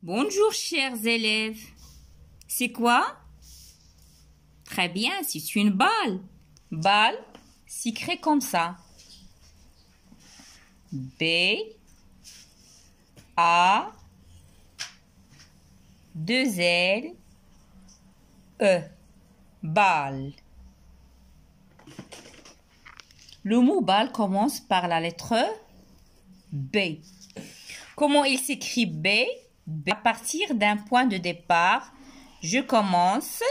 Bonjour, chers élèves. C'est quoi? Très bien, c'est une balle. Balle s'écrit comme ça. B, A, 2 L, E. Balle. Le mot balle commence par la lettre B. Comment il s'écrit B? À partir d'un point de départ, je commence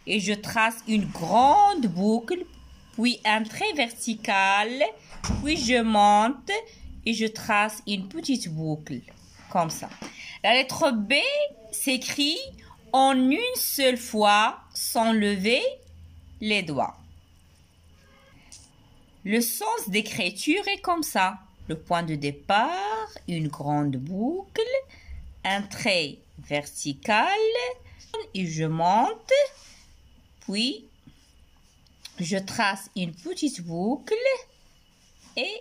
et je trace une grande boucle, puis un trait vertical, puis je monte et je trace une petite boucle, comme ça. La lettre B s'écrit en une seule fois, sans lever les doigts. Le sens d'écriture est comme ça. Le point de départ, une grande boucle, un trait vertical, et je monte, puis je trace une petite boucle et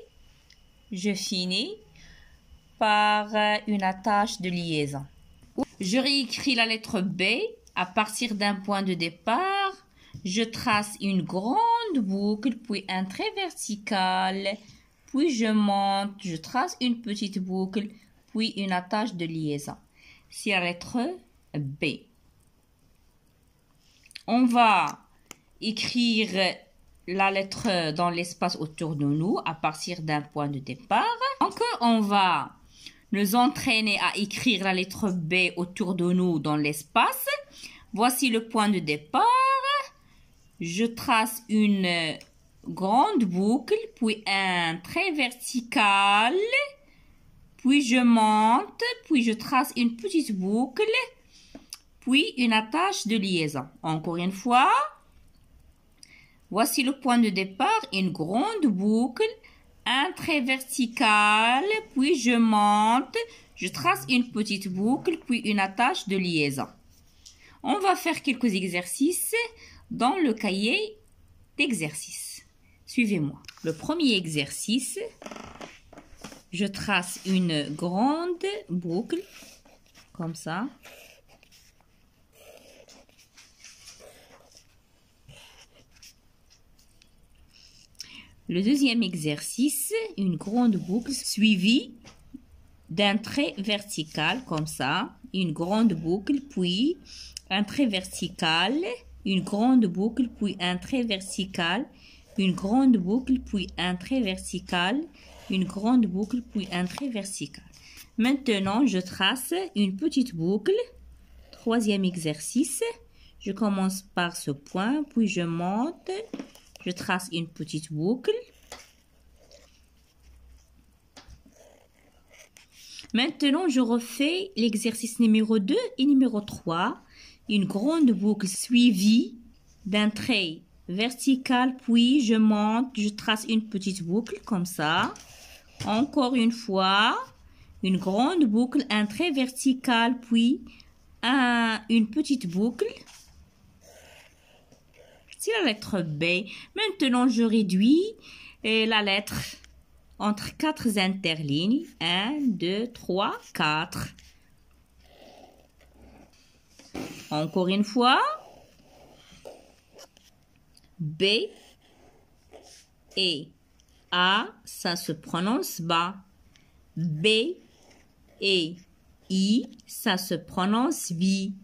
je finis par une attache de liaison. Je réécris la lettre B à partir d'un point de départ. Je trace une grande boucle, puis un trait vertical, puis je monte, je trace une petite boucle, puis une attache de liaison. C'est la lettre B. On va écrire la lettre dans l'espace autour de nous à partir d'un point de départ. Donc, on va nous entraîner à écrire la lettre B autour de nous dans l'espace. Voici le point de départ. Je trace une grande boucle, puis un trait vertical, puis je monte, puis je trace une petite boucle, puis une attache de liaison. Encore une fois, voici le point de départ, une grande boucle, un trait vertical, puis je monte, je trace une petite boucle, puis une attache de liaison. On va faire quelques exercices dans le cahier d'exercice. Suivez-moi. Le premier exercice, je trace une grande boucle, comme ça. Le deuxième exercice, une grande boucle suivie d'un trait vertical, comme ça. Une grande boucle, puis un trait vertical, une grande boucle, puis un trait vertical, une grande boucle, puis un trait vertical, une grande boucle, puis un trait vertical. Maintenant, je trace une petite boucle. Troisième exercice, je commence par ce point, puis je monte, je trace une petite boucle. Maintenant, je refais l'exercice numéro 2 et numéro 3. Une grande boucle suivie d'un trait vertical, puis je monte, je trace une petite boucle comme ça. Encore une fois, une grande boucle, un trait vertical, puis une petite boucle. C'est la lettre B. Maintenant, je réduis la lettre entre 4 interlignes. 1, 2, 3, 4. Encore une fois. B et A, ça se prononce bas. B et I, ça se prononce bi.